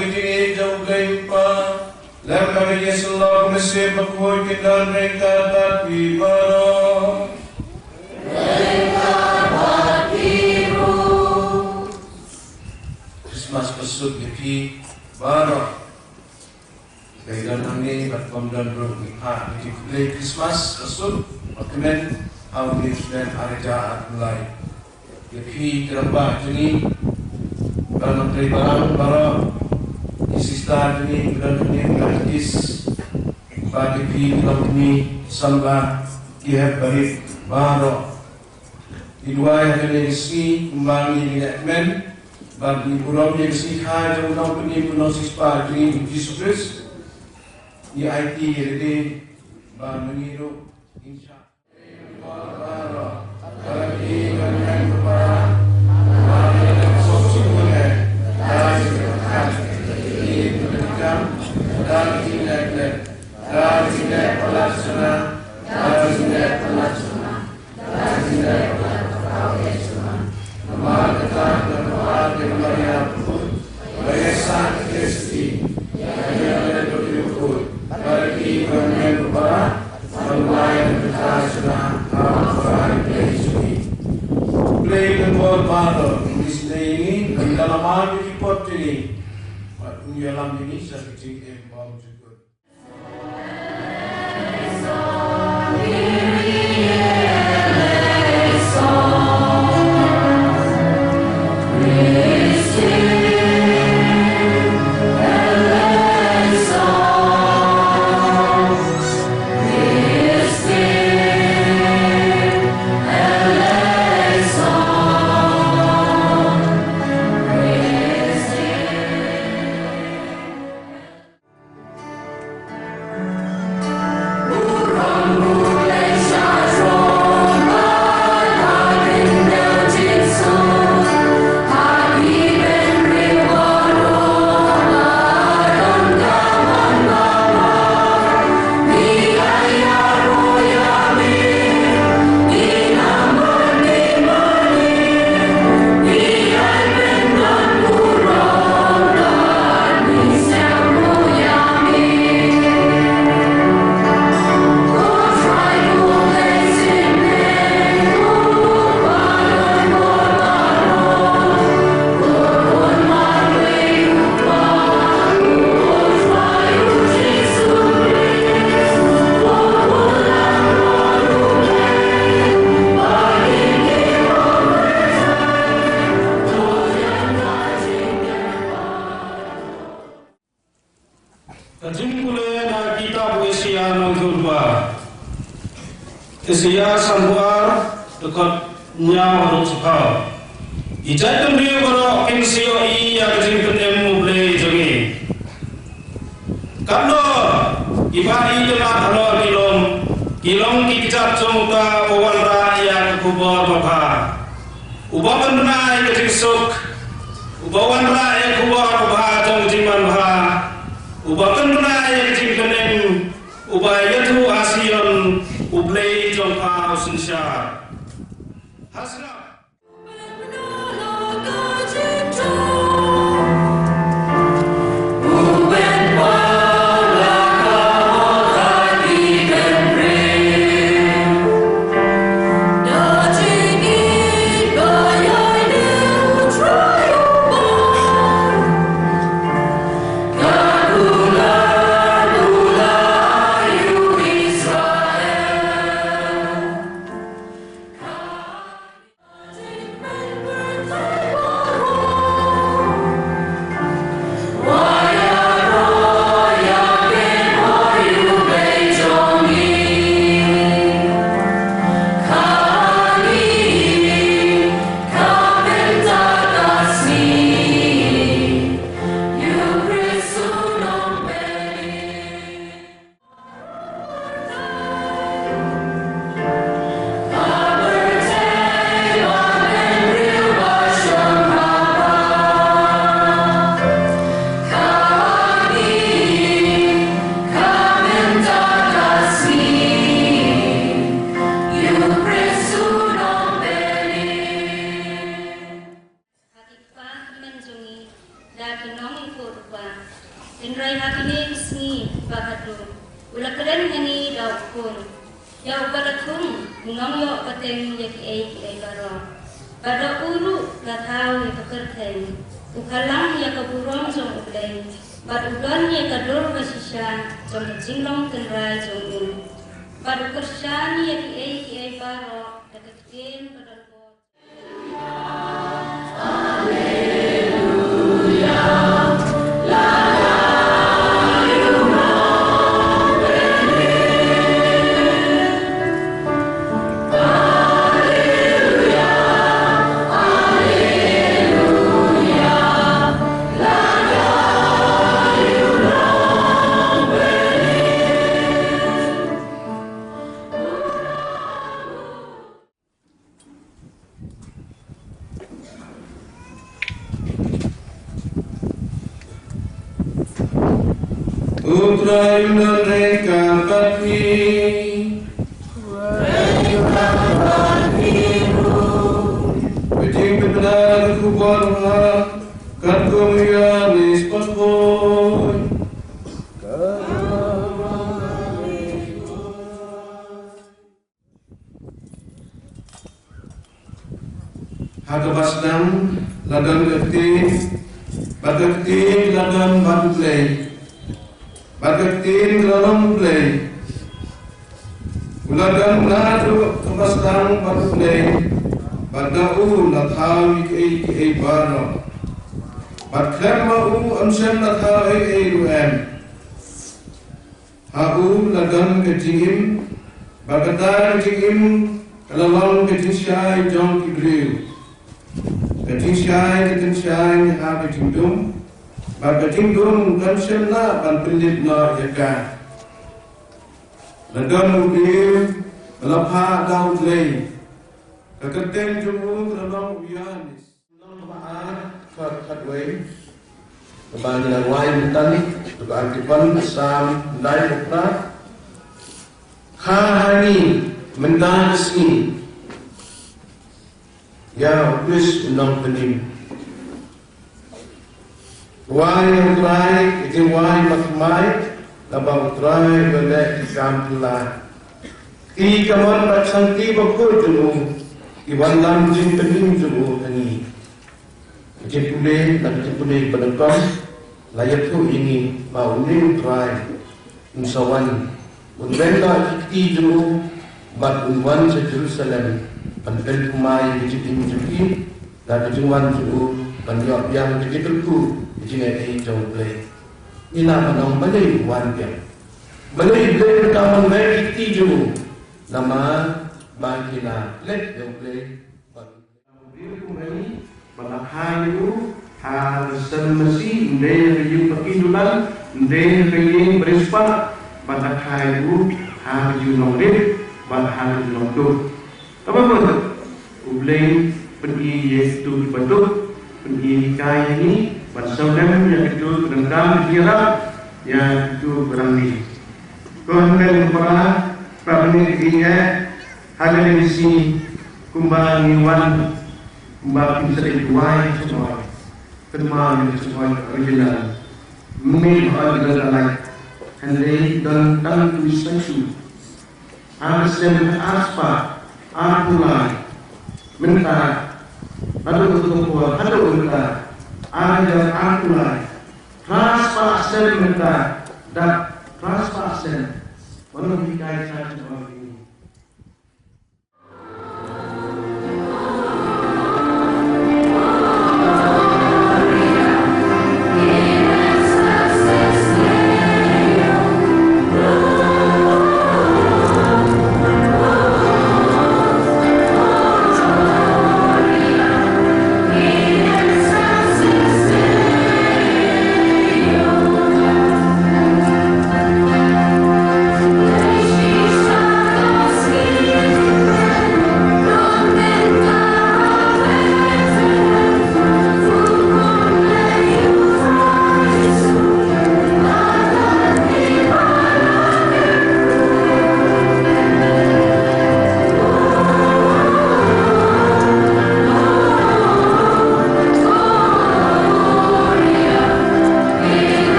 begini jauh gaipa. Lem kami Yesulah Mesih berkuat kita mereka tapi baru. Mereka berbiru. Christmas pesut di baru. Kailan ini berkom dan berukha. Di Christmas pesut berkemen awal dan arja mulai. Jadi terambah ini kalau menteri barang baru. Isista ini bulan ini gratis bagi film ini sambah dia beri baru di dua yang diisi kembali direkmen bagi pulau yang diisi haji pulau ini pulau sispa ini Yesus Kristus di IT jadi bagi itu insya Allah bagi dengan berbarak bagi dengan sosialnya dari dan tidak pelaksana Memakai dan memakai Maria pun Bayasan Kristi yang ada berdiukut bagi kementerian berbarak melayan berkasana Al-Quran Yesus. Play the world battle di sini ini dan dalam hal report ini. Di dalam ini saya kecil embam juga. Kesia sambuar dekat nyawa rukau. Ijat kembali kalau insio iya kecil penyemu boleh jadi. Kalau ibai jenak kalau kilong kijat jomta kawan rakyat kubur bapa. Ubawan rakyat kecil sok. Ubawan rakyat kubur bapa jom jiman bapa. Ubawan rakyat kecil penyem. Ubayatu asian. Ublay jompa usinsya. Hasna. Ula keren ngani daw kun. Yaw balatun, nong yo pateng ya ki ay baro. Pada ulu gatau ya kekerten. Ukalang ya keburong jong ubleng. Bad udan ya kador kasisyan jong jinglong kenrai jong un. Bad kersan ya ki ay baro. Deketin pada God. Putra mereka pati, Bajing benar kubarha, kan kumia mispakoy. Hadabasdam ladan kerti, bagakti ladan baduklay. Bagaktin dalam play, ulagan nado kabastang bagplay, badau nathau ik baro, badklema amsem nathau ik ruem, hau lagan kejingim, bagatar kejingim, kalalong kejingsyai jong kibriu, kejingsyai ha kejingdum. Bagating dum kamsem na panpilit na yaka. Ladan ulim melapha daud lay. Kakateng jumung ranong uyanis. Nang maan khatway. Kabang nilaway mentani tukaantipan sam dai ukra. Khahani mendasni. Ya upis unang penim. Wai utrai, ikin wai makmai, labang utrai benda ikam pula. Ti kaman raksang ti bakur julu, iwan lam jin pening julu ani. Ikin pule, nak pule penekam, layak tu ini mau ni utrai, unsawan, unbenda ikti julu, bat unwan se Jerusalem, panpel kumai ikin juki, dan jungwan julu, panjok yang dikelku. Jika jauh play, ina manong balay wan piang, balay play kaman may itiju, nama bangkina let jauh play. Biru kumani, balakhayu, harsan masi, ndey riyu pakinulan, ndey riyu berispa, balakhayu, harju nongdip, balakhayu nongduk. Apa betul? Ublay pergi yestu dibantuk, pergi kaya ini. Pasaudam yang itu tentang kirap yang itu berani. Konten para penelitian hal ini si kumbang iwan kumbang bisa dikuai semua termal semua original. Mungkin ada lain. Henry dan tangan tulisan Asem aspa arpulai minta ada untuk ada minta ada arpulai transpaksen minta dan transpaksen mana dikait sama ini.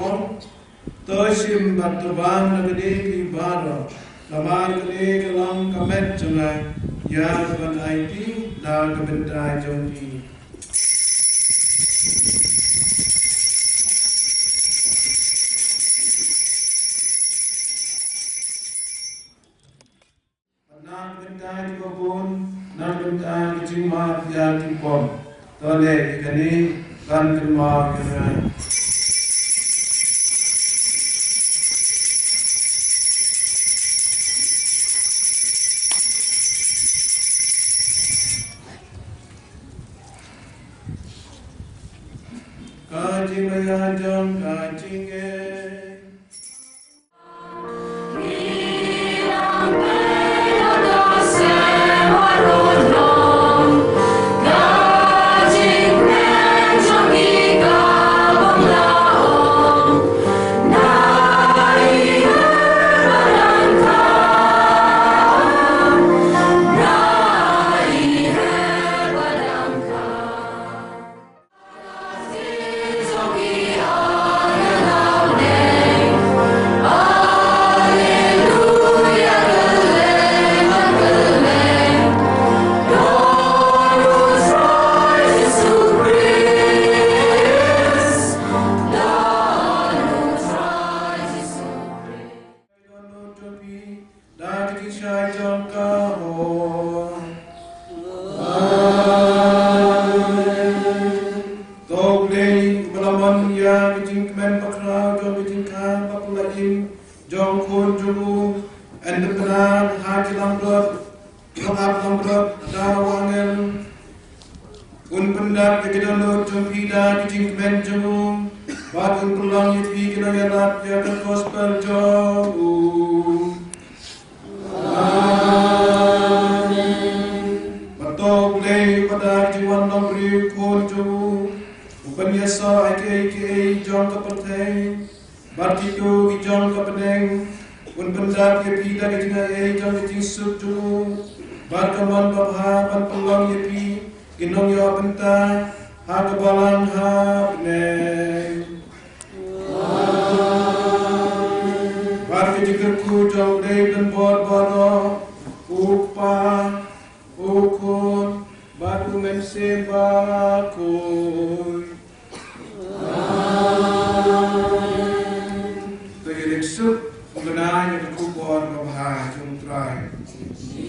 Pom, Toshim Batuban Nagadi Baro, Laman Kade Kalang Kamet Jana, Yavan IT, Nagabentai Jompi. Nagabentai Kobun, Nagabentai Jimat Yati Pom, Tole Ikani, Kantimar Kena. Kaji Mayajam Kajinge. Mengenai yang kubur membahas yang terakhir.